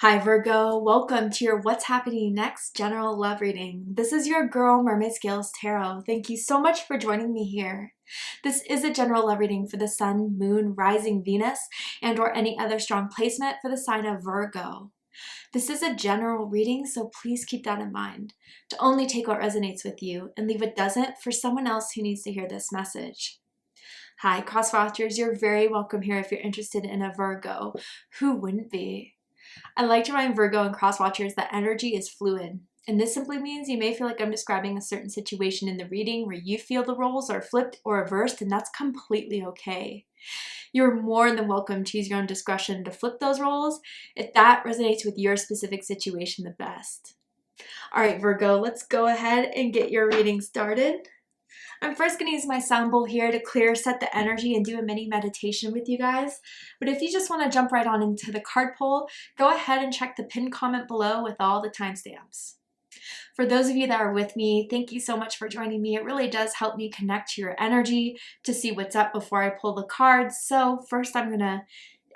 Hi Virgo, welcome to your What's Happening Next general love reading. This is your girl Mermaid Scales Tarot. Thank you so much for joining me here. This is a general love reading for the Sun, Moon, Rising Venus, and or any other strong placement for the sign of Virgo. This is a general reading, so please keep that in mind. To only take what resonates with you and leave what doesn't for someone else who needs to hear this message. Hi crosswatchers, you're very welcome here if you're interested in a Virgo. Who wouldn't be? I like to remind Virgo and crosswatchers that energy is fluid. And this simply means you may feel like I'm describing a certain situation in the reading where you feel the roles are flipped or reversed, and that's completely okay. You're more than welcome to use your own discretion to flip those roles if that resonates with your specific situation the best. All right, Virgo, let's go ahead and get your reading started. I'm first going to use my sound bowl here to clear, set the energy, and do a mini meditation with you guys. But if you just want to jump right on into the card pull, go ahead and check the pinned comment below with all the timestamps. For those of you that are with me, thank you so much for joining me. It really does help me connect to your energy to see what's up before I pull the cards. So first I'm going to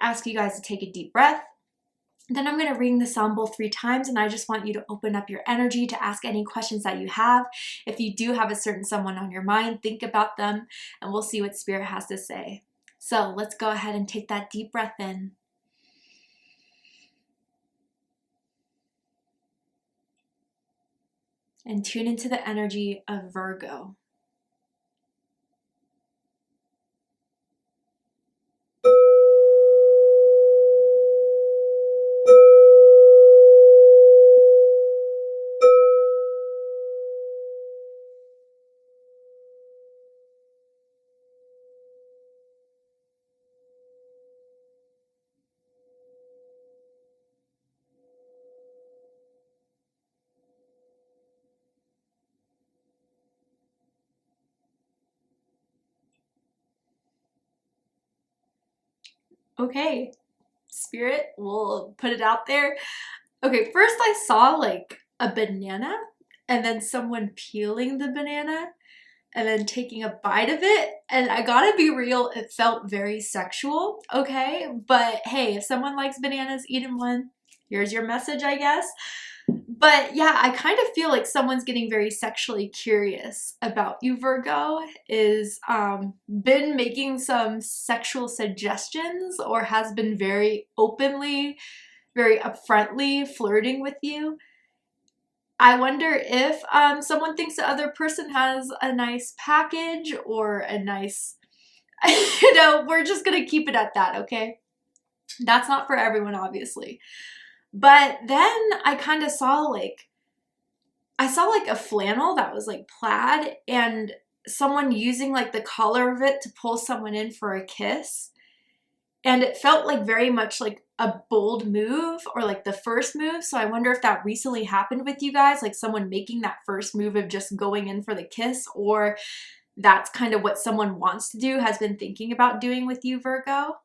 ask you guys to take a deep breath. Then I'm going to ring the sound bowl 3 times, and I just want you to open up your energy to ask any questions that you have. If you do have a certain someone on your mind, think about them, and we'll see what Spirit has to say. So let's go ahead and take that deep breath in. And tune into the energy of Virgo. Okay, Spirit, we'll put it out there. Okay, first I saw like a banana and then someone peeling the banana and then taking a bite of it, and I gotta be real, it felt very sexual, okay? But hey, if someone likes bananas, eat one. Here's your message, I guess. But yeah, I kind of feel like someone's getting very sexually curious about you, Virgo, is been making some sexual suggestions or has been very openly, very upfrontly flirting with you. I wonder if someone thinks the other person has a nice package or a nice, we're just going to keep it at that, okay? That's not for everyone, obviously. But then I kind of saw like a flannel that was like plaid and someone using like the collar of it to pull someone in for a kiss. And it felt like very much like a bold move or like the first move. So I wonder if that recently happened with you guys, like someone making that first move of just going in for the kiss, or that's kind of what someone wants to do, has been thinking about doing with you, Virgo.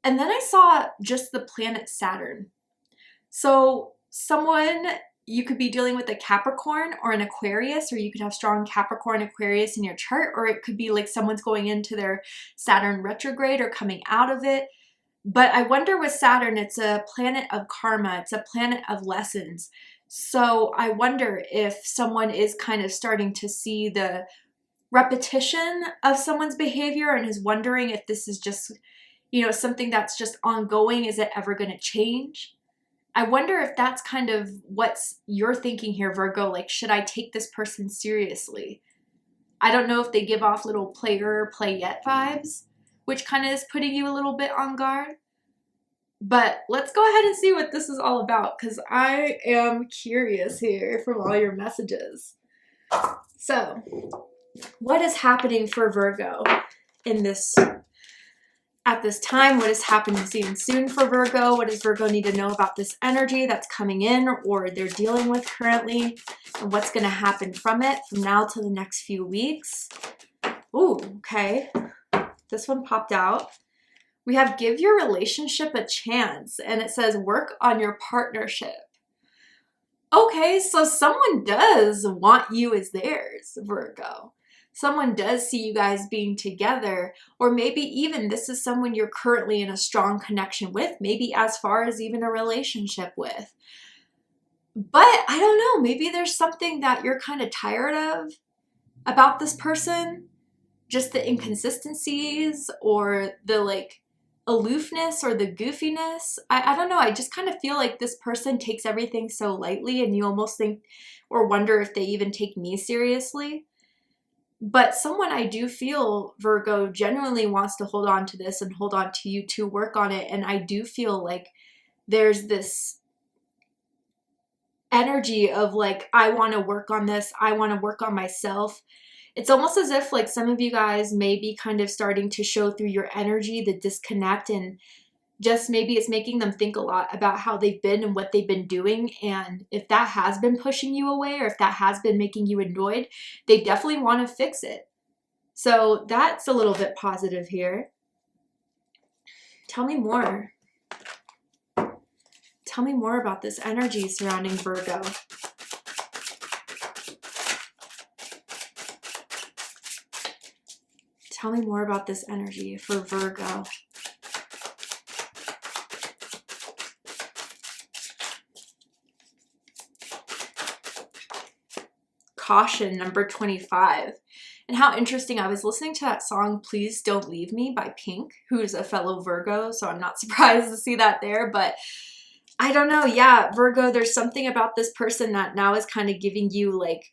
And then I saw just the planet Saturn. So someone, you could be dealing with a Capricorn or an Aquarius, or you could have strong Capricorn, Aquarius in your chart, or it could be like someone's going into their Saturn retrograde or coming out of it. But I wonder with Saturn, it's a planet of karma. It's a planet of lessons. So I wonder if someone is kind of starting to see the repetition of someone's behavior and is wondering if this is just, something that's just ongoing. Is it ever going to change? I wonder if that's kind of what's you're thinking here, Virgo. Like, should I take this person seriously? I don't know if they give off little player, play yet vibes, which kind of is putting you a little bit on guard. But let's go ahead and see what this is all about, because I am curious here from all your messages. So, what is happening for Virgo at this time? What is happening soon for Virgo? What does Virgo need to know about this energy that's coming in or they're dealing with currently? And what's going to happen from it from now to the next few weeks? Ooh, okay. This one popped out. We have give your relationship a chance, and it says work on your partnership. Okay, so someone does want you as theirs, Virgo. someone does see you guys being together, or maybe even this is someone you're currently in a strong connection with, maybe as far as even a relationship with. But I don't know, maybe there's something that you're kind of tired of about this person, just the inconsistencies or the like aloofness or the goofiness. I don't know. I just kind of feel like this person takes everything so lightly, and you almost think or wonder if they even take me seriously. But someone I do feel, Virgo, genuinely wants to hold on to this and hold on to you to work on it. And I do feel like there's this energy of like, I want to work on this. I want to work on myself. It's almost as if like some of you guys may be kind of starting to show through your energy, the disconnect, and just maybe it's making them think a lot about how they've been and what they've been doing. And if that has been pushing you away, or if that has been making you annoyed, they definitely want to fix it. So that's a little bit positive here. Tell me more. Tell me more about this energy surrounding Virgo. Tell me more about this energy for Virgo. Caution, number 25. And how interesting, I was listening to that song, Please Don't Leave Me by Pink, who's a fellow Virgo, so I'm not surprised to see that there, but I don't know. Yeah, Virgo, there's something about this person that now is kind of giving you like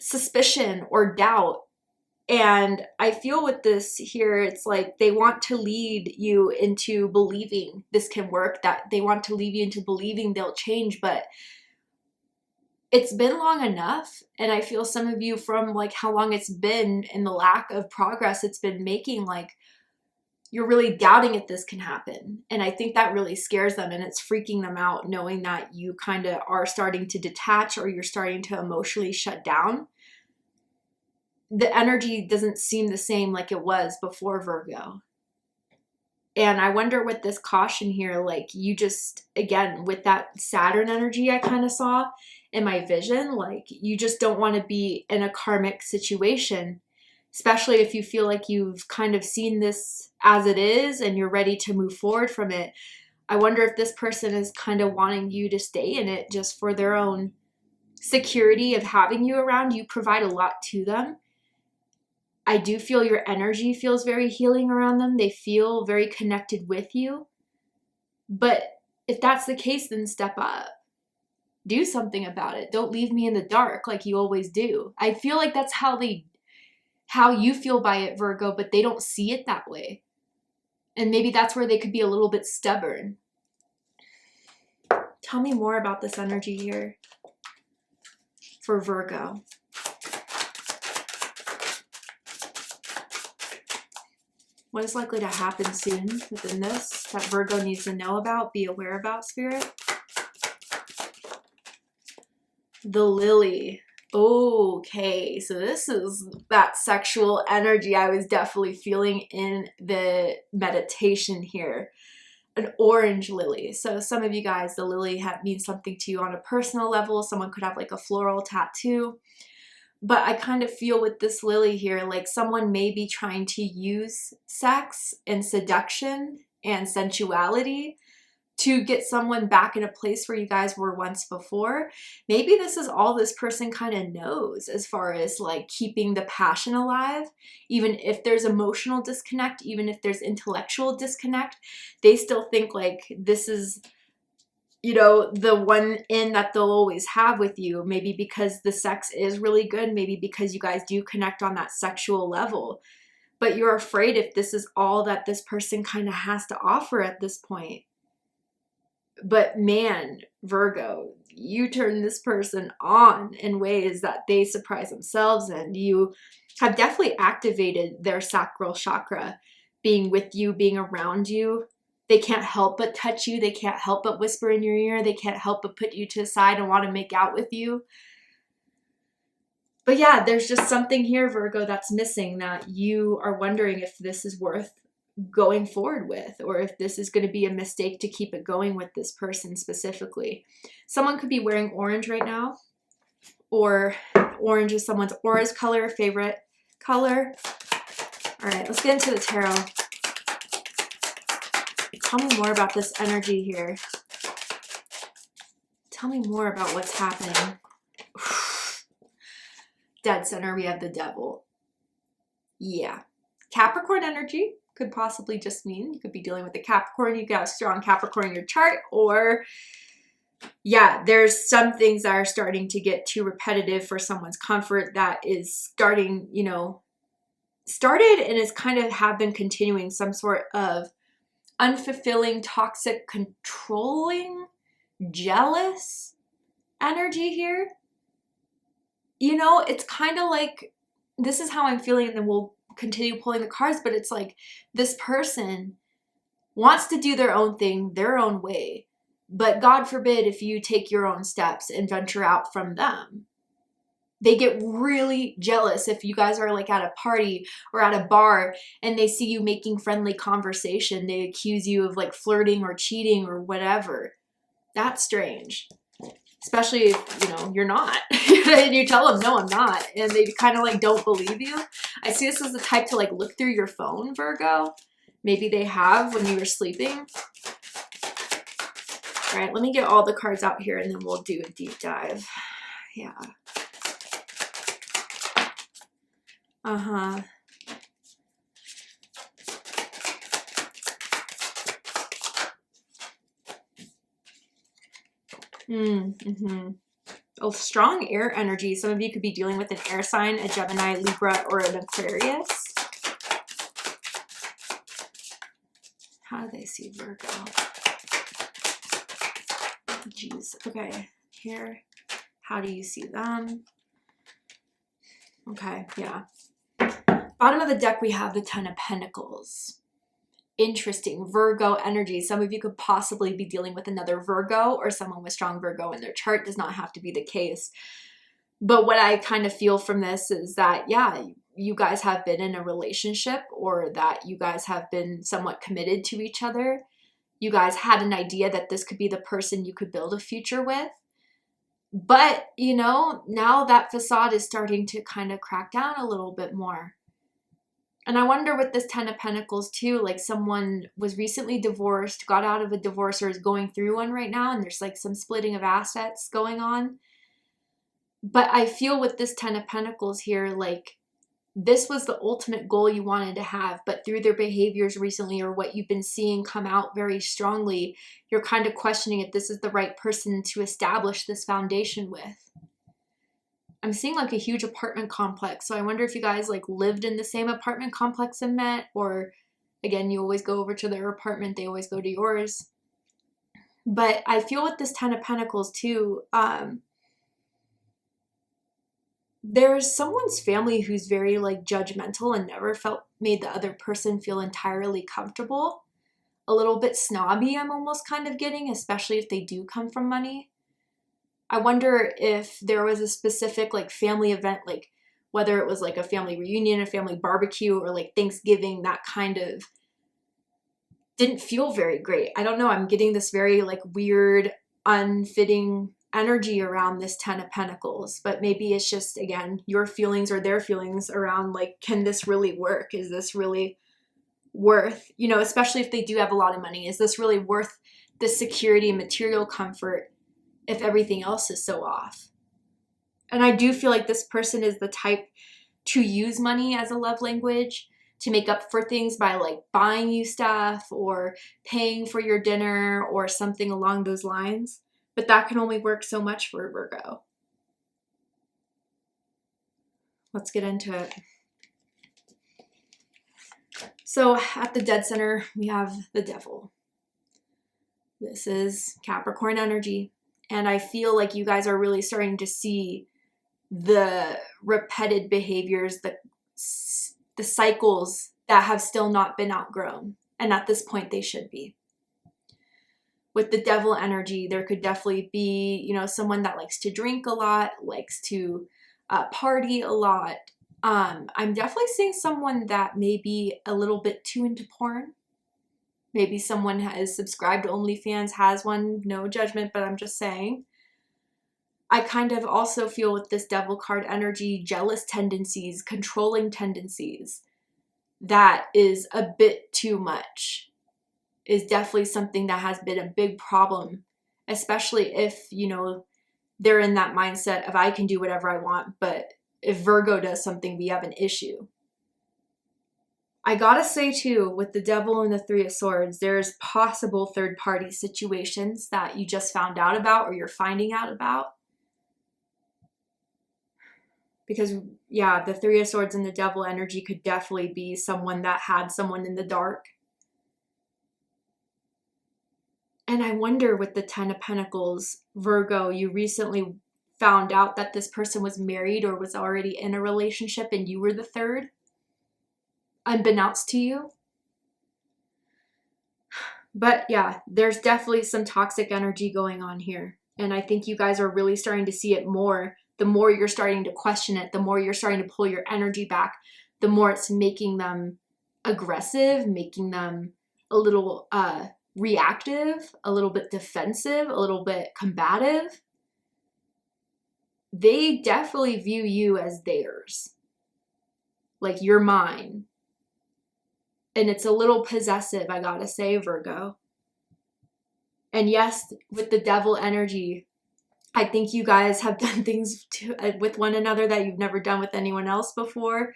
suspicion or doubt. And I feel with this here, it's like they want to lead you into believing this can work, that they want to lead you into believing they'll change, but it's been long enough. And I feel some of you, from like how long it's been and the lack of progress it's been making, like you're really doubting if this can happen. And I think that really scares them, and it's freaking them out knowing that you kind of are starting to detach, or you're starting to emotionally shut down. The energy doesn't seem the same like it was before, Virgo. And I wonder with this caution here, like you just, again, with that Saturn energy I kind of saw in my vision, like you just don't want to be in a karmic situation, especially if you feel like you've kind of seen this as it is and you're ready to move forward from it. I wonder if this person is kind of wanting you to stay in it just for their own security of having you around. You provide a lot to them. I do feel your energy feels very healing around them. They feel very connected with you. But if that's the case, then step up. Do something about it. Don't leave me in the dark like you always do. I feel like that's how you feel by it, Virgo, but they don't see it that way. And maybe that's where they could be a little bit stubborn. Tell me more about this energy here for Virgo. What is likely to happen soon within this that Virgo needs to know about, be aware about, Spirit? The Lily. Okay, so this is that sexual energy I was definitely feeling in the meditation here. An orange lily. So some of you guys, the lily means something to you on a personal level. Someone could have like a floral tattoo. But I kind of feel with this lily here, like someone may be trying to use sex and seduction and sensuality to get someone back in a place where you guys were once before. Maybe this is all this person kind of knows as far as like keeping the passion alive. Even if there's emotional disconnect, even if there's intellectual disconnect, they still think like this is, you know, the one in that they'll always have with you. Maybe because the sex is really good, maybe because you guys do connect on that sexual level. But you're afraid if this is all that this person kind of has to offer at this point. But man, Virgo, you turn this person on in ways that they surprise themselves, and you have definitely activated their sacral chakra, being with you, being around you. They can't help but touch you. They can't help but whisper in your ear. They can't help but put you to the side and want to make out with you. But yeah, there's just something here, Virgo, that's missing, that you are wondering if this is worth going forward with, or if this is going to be a mistake to keep it going with this person specifically. Someone could be wearing orange right now, or orange is someone's aura's color, favorite color. All right, let's get into the tarot. Tell me more about this energy here. Tell me more about what's happening. Dead center, we have the devil. Yeah. Capricorn energy could possibly just mean you could be dealing with the Capricorn. You got a strong Capricorn in your chart, or yeah, there's some things that are starting to get too repetitive for someone's comfort that is starting, you know, started and is kind of have been continuing some sort of unfulfilling, toxic, controlling, jealous energy here. You know, it's kind of like, this is how I'm feeling, and then we'll continue pulling the cards, but it's like this person wants to do their own thing, their own way. But God forbid if you take your own steps and venture out from them. They get really jealous if you guys are like at a party or at a bar and they see you making friendly conversation. They accuse you of like flirting or cheating or whatever. That's strange. Especially if, you know, you're not. And you tell them, no, I'm not. And they kind of like don't believe you. I see this as the type to like look through your phone, Virgo. Maybe they have when you were sleeping. All right, let me get all the cards out here and then we'll do a deep dive. Yeah. Uh-huh. Mm-hmm. A strong air energy. Some of you could be dealing with an air sign, a Gemini, Libra, or an Aquarius. How do they see Virgo? Jeez. Okay. Here. How do you see them? Okay. Yeah. Bottom of the deck, we have the Ten of Pentacles. Interesting. Virgo energy. Some of you could possibly be dealing with another Virgo or someone with strong Virgo in their chart. Does not have to be the case. But what I kind of feel from this is that, yeah, you guys have been in a relationship, or that you guys have been somewhat committed to each other. You guys had an idea that this could be the person you could build a future with. But, you know, now that facade is starting to kind of crack down a little bit more. And I wonder with this Ten of Pentacles too, like someone was recently divorced, got out of a divorce, or is going through one right now, and there's like some splitting of assets going on. But I feel with this Ten of Pentacles here, like this was the ultimate goal you wanted to have, but through their behaviors recently, or what you've been seeing come out very strongly, you're kind of questioning if this is the right person to establish this foundation with. I'm seeing like a huge apartment complex. So I wonder if you guys like lived in the same apartment complex and met, or again, you always go over to their apartment, they always go to yours. But I feel with this Ten of Pentacles too, there's someone's family who's very like judgmental and never made the other person feel entirely comfortable. A little bit snobby, I'm almost kind of getting, especially if they do come from money. I wonder if there was a specific like family event, like whether it was like a family reunion, a family barbecue, or like Thanksgiving, that kind of didn't feel very great. I don't know. I'm getting this very like weird, unfitting energy around this Ten of Pentacles, but maybe it's just, again, your feelings or their feelings around like, can this really work? Is this really worth, you know, especially if they do have a lot of money, is this really worth the security and material comfort if everything else is so off? And I do feel like this person is the type to use money as a love language, to make up for things by like buying you stuff or paying for your dinner or something along those lines. But that can only work so much for a Virgo. Let's get into it. So at the dead center, we have the devil. This is Capricorn energy. And I feel like you guys are really starting to see the repeated behaviors, the cycles that have still not been outgrown. And at this point, they should be. With the devil energy, there could definitely be, you know, someone that likes to drink a lot, likes to party a lot. I'm definitely seeing someone that may be a little bit too into porn. Maybe someone has subscribed to OnlyFans, has one, no judgment, but I'm just saying. I kind of also feel with this Devil card energy, jealous tendencies, controlling tendencies. That is a bit too much. Is definitely something that has been a big problem, especially if, you know, they're in that mindset of I can do whatever I want, but if Virgo does something, we have an issue. I gotta say too, with the Devil and the Three of Swords, there's possible third-party situations that you just found out about or you're finding out about. Because, yeah, the Three of Swords and the Devil energy could definitely be someone that had someone in the dark. And I wonder with the Ten of Pentacles, Virgo, you recently found out that this person was married or was already in a relationship and you were the third, unbeknownst to you. But yeah, there's definitely some toxic energy going on here. And I think you guys are really starting to see it more. The more you're starting to question it, the more you're starting to pull your energy back, the more it's making them aggressive, making them a little reactive, a little bit defensive, a little bit combative. They definitely view you as theirs. Like, you're mine. And it's a little possessive, I gotta say, Virgo. And yes, with the Devil energy, I think you guys have done things with one another that you've never done with anyone else before.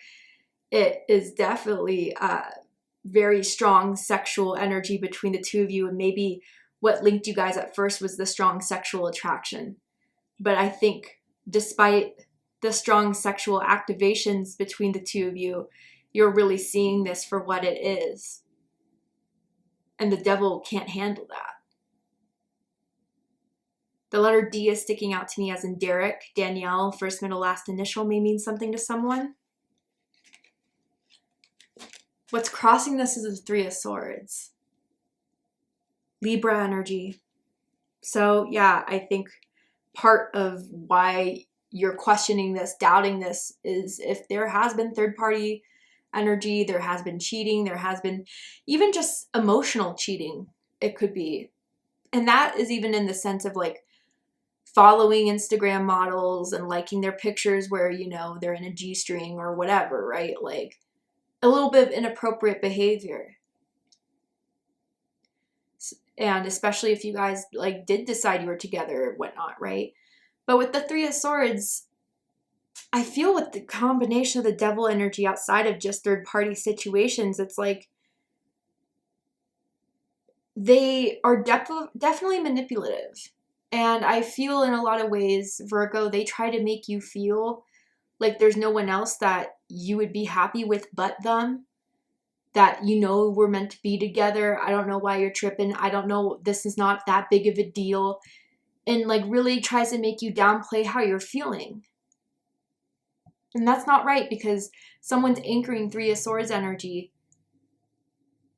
It is definitely very strong sexual energy between the two of you, and maybe what linked you guys at first was the strong sexual attraction. But I think despite the strong sexual activations between the two of you, you're really seeing this for what it is. And the Devil can't handle that. The letter D is sticking out to me as in Derek, Danielle, first, middle, last initial may mean something to someone. What's crossing this is the Three of Swords. Libra energy. So yeah, I think part of why you're questioning this, doubting this, is if there has been third-party energy, there has been cheating, there has been even just emotional cheating, it could be. And that is even in the sense of like following Instagram models and liking their pictures where, you know, they're in a G-string or whatever, right? Like a little bit of inappropriate behavior. And especially if you guys like did decide you were together or whatnot, right? But with the Three of Swords, I feel with the combination of the Devil energy outside of just third-party situations, it's like they are definitely manipulative. And I feel in a lot of ways, Virgo, they try to make you feel like there's no one else that you would be happy with but them. That, you know, we're meant to be together. I don't know why you're tripping. I don't know. This is not that big of a deal. And like really tries to make you downplay how you're feeling. And that's not right, because someone's anchoring Three of Swords energy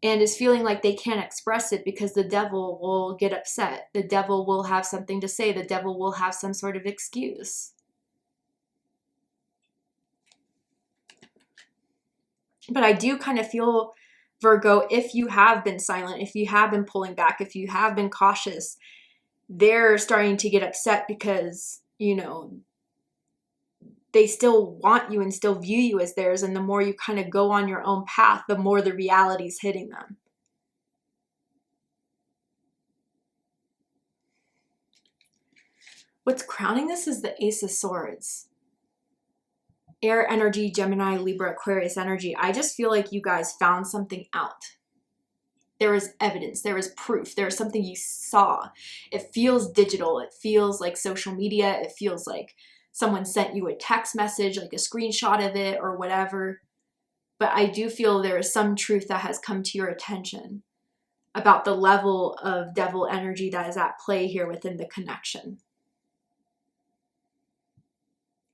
and is feeling like they can't express it because the Devil will get upset. The Devil will have something to say. The Devil will have some sort of excuse. But I do kind of feel, Virgo, if you have been silent, if you have been pulling back, if you have been cautious, they're starting to get upset because, you know, they still want you and still view you as theirs. And the more you kind of go on your own path, the more the reality's hitting them. What's crowning this is the Ace of Swords. Air energy, Gemini, Libra, Aquarius energy. I just feel like you guys found something out. There is evidence, there is proof, there is something you saw. It feels digital, it feels like social media, it feels like someone sent you a text message, like a screenshot of it or whatever. But I do feel there is some truth that has come to your attention about the level of Devil energy that is at play here within the connection.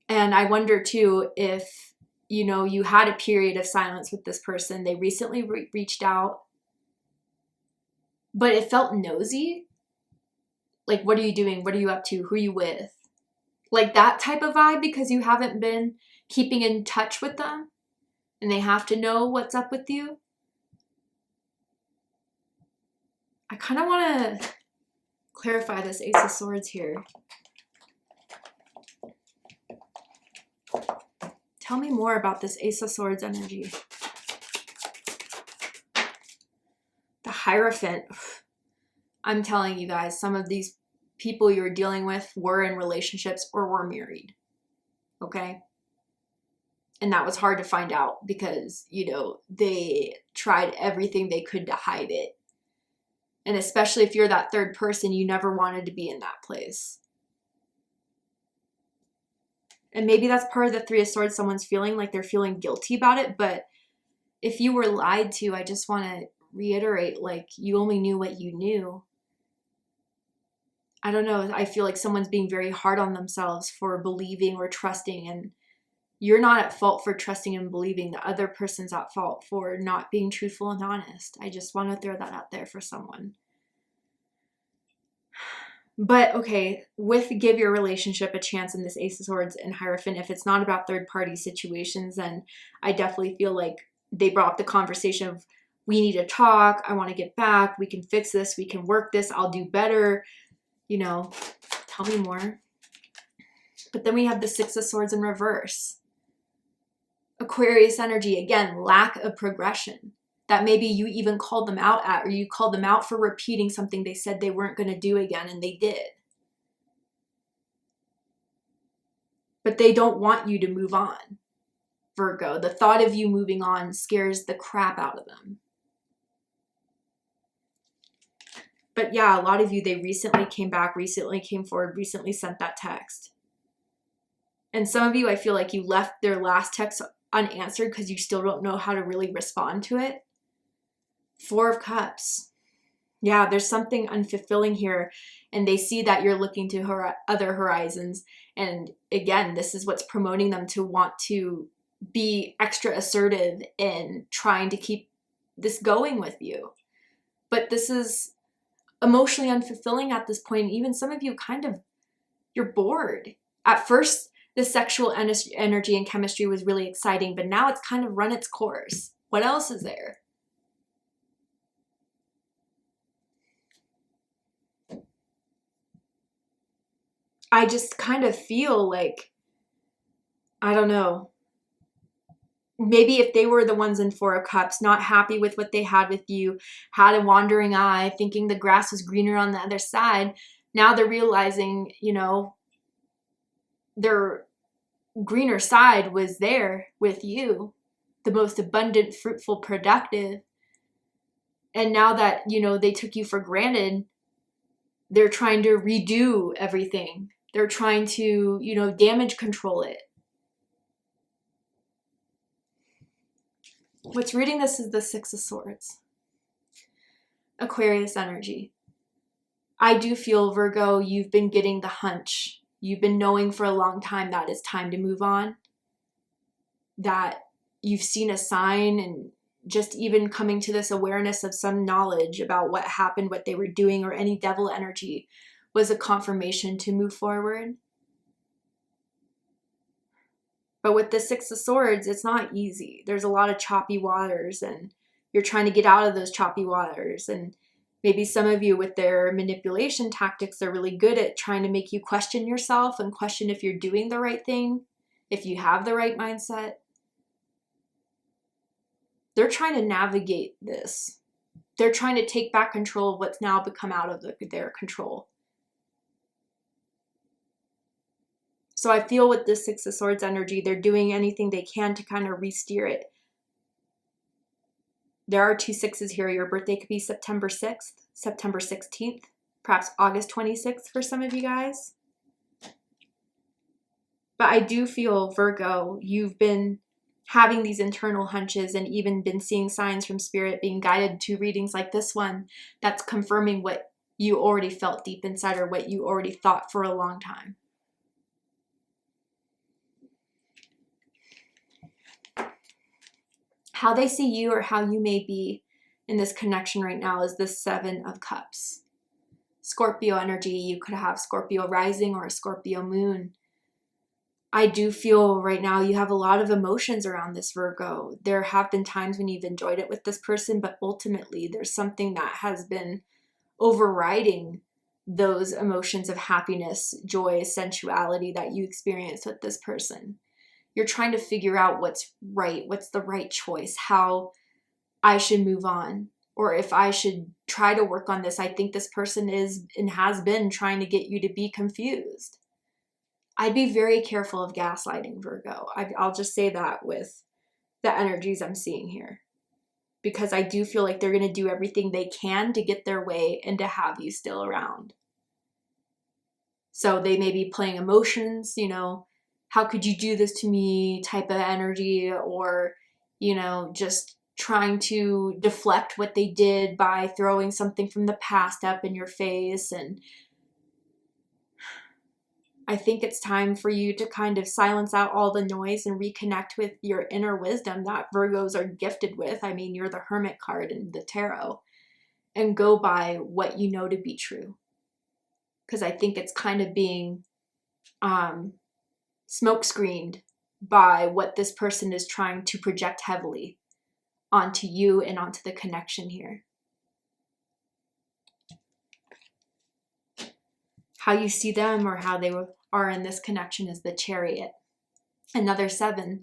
And I wonder too if, you know, you had a period of silence with this person. They recently reached out, but it felt nosy. Like, what are you doing? What are you up to? Who are you with? Like that type of vibe, because you haven't been keeping in touch with them and they have to know what's up with you. I kind of want to clarify this Ace of Swords here. Tell me more about this Ace of Swords energy. The Hierophant. I'm telling you guys, some of these people you're dealing with were in relationships or were married. Okay? And that was hard to find out because, you know, they tried everything they could to hide it. And especially if you're that third person, you never wanted to be in that place. And maybe that's part of the Three of Swords. Someone's feeling like they're feeling guilty about it. But if you were lied to, I just want to reiterate, like, you only knew what you knew. I don't know. I feel like someone's being very hard on themselves for believing or trusting. And you're not at fault for trusting and believing. The other person's at fault for not being truthful and honest. I just want to throw that out there for someone. But okay, with give your relationship a chance in this Ace of Swords and Hierophant, if it's not about third party situations, then I definitely feel like they brought up the conversation of, we need to talk, I want to get back, we can fix this, we can work this, I'll do better, you know, tell me more. But then we have the Six of Swords in reverse. Aquarius energy, again, lack of progression. That maybe you even called them out at, or you called them out for repeating something they said they weren't going to do again, and they did. But they don't want you to move on, Virgo. The thought of you moving on scares the crap out of them. But yeah, a lot of you, they recently came back, recently came forward, recently sent that text. And some of you, I feel like you left their last text unanswered because you still don't know how to really respond to it. Four of Cups. Yeah, there's something unfulfilling here, and they see that you're looking to other horizons. And again, this is what's promoting them to want to be extra assertive in trying to keep this going with you. But this is emotionally unfulfilling at this point. Even some of you you're bored. At first, the sexual energy and chemistry was really exciting, but now it's kind of run its course. What else is there? I just kind of feel like, I don't know, maybe if they were the ones in Four of Cups, not happy with what they had with you, had a wandering eye, thinking the grass was greener on the other side, now they're realizing, you know, their greener side was there with you, the most abundant, fruitful, productive. And now that, you know, they took you for granted, they're trying to redo everything. They're trying to, you know, damage control it. What's reading this is the Six of Swords. Aquarius energy. I do feel, Virgo, you've been getting the hunch. You've been knowing for a long time that it's time to move on. That you've seen a sign, and just even coming to this awareness of some knowledge about what happened, what they were doing, or any devil energy was a confirmation to move forward. But with the Six of Swords, it's not easy. There's a lot of choppy waters, and you're trying to get out of those choppy waters. And maybe some of you, with their manipulation tactics, they're really good at trying to make you question yourself and question if you're doing the right thing, if you have the right mindset. They're trying to navigate this. They're trying to take back control of what's now become out of their control. So I feel with this Six of Swords energy, they're doing anything they can to kind of re-steer it. There are two sixes here. Your birthday could be September 6th, September 16th, perhaps August 26th for some of you guys. But I do feel, Virgo, you've been having these internal hunches and even been seeing signs from Spirit, being guided to readings like this one that's confirming what you already felt deep inside, or what you already thought for a long time. How they see you, or how you may be in this connection right now, is the Seven of Cups. Scorpio energy. You could have Scorpio rising or a Scorpio moon. I do feel right now you have a lot of emotions around this, Virgo. There have been times when you've enjoyed it with this person, but ultimately there's something that has been overriding those emotions of happiness, joy, sensuality that you experience with this person. You're trying to figure out what's right, what's the right choice, how I should move on, or if I should try to work on this. I think this person is and has been trying to get you to be confused. I'd be very careful of gaslighting, Virgo. I'll just say that with the energies I'm seeing here, because I do feel like they're going to do everything they can to get their way and to have you still around. So they may be playing emotions, you know, how could you do this to me type of energy, or, you know, just trying to deflect what they did by throwing something from the past up in your face. And I think it's time for you to kind of silence out all the noise and reconnect with your inner wisdom that Virgos are gifted with. I mean, you're the Hermit card in the tarot, and go by what you know to be true. Because I think it's kind of being smoke screened by what this person is trying to project heavily onto you and onto the connection here. How you see them or how they are in this connection is the Chariot. Another 7,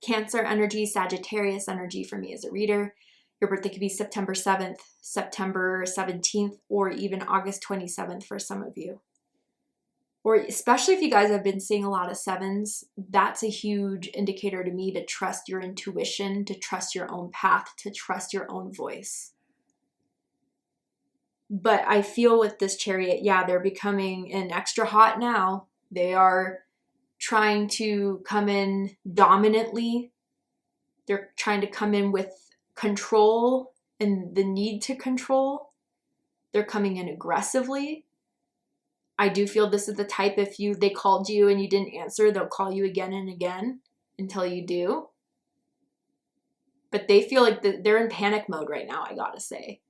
Cancer energy, Sagittarius energy for me as a reader. Your birthday could be September 7th, September 17th, or even August 27th for some of you. Or especially if you guys have been seeing a lot of 7s, that's a huge indicator to me to trust your intuition, to trust your own path, to trust your own voice. But I feel with this Chariot, yeah, they're becoming an extra hot now. They are trying to come in dominantly. They're trying to come in with control and the need to control. They're coming in aggressively. I do feel this is the type, if they called you and you didn't answer, they'll call you again and again until you do. But they feel like they're in panic mode right now, I gotta say.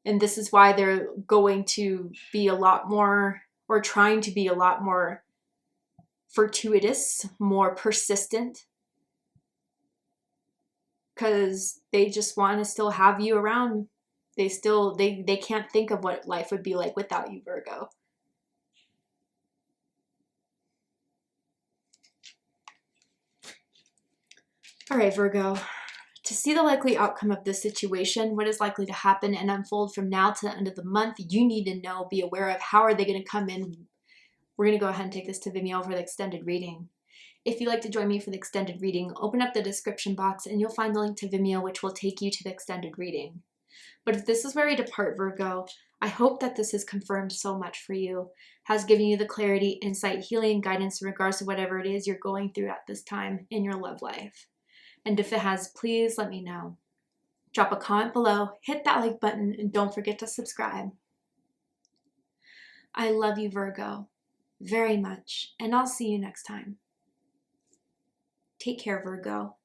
And this is why they're going to be a lot more, or trying to be a lot more fortuitous, more persistent, because they just want to still have you around. They can't think of what life would be like without you, Virgo. All right, Virgo. To see the likely outcome of this situation, what is likely to happen and unfold from now to the end of the month, you need to know, be aware of, how are they going to come in. We're going to go ahead and take this to Vimeo for the extended reading. If you'd like to join me for the extended reading, open up the description box and you'll find the link to Vimeo, which will take you to the extended reading. But if this is where we depart, Virgo, I hope that this has confirmed so much for you, has given you the clarity, insight, healing, guidance in regards to whatever it is you're going through at this time in your love life. And if it has, please let me know. Drop a comment below, hit that like button, and don't forget to subscribe. I love you, Virgo, very much, and I'll see you next time. Take care, Virgo.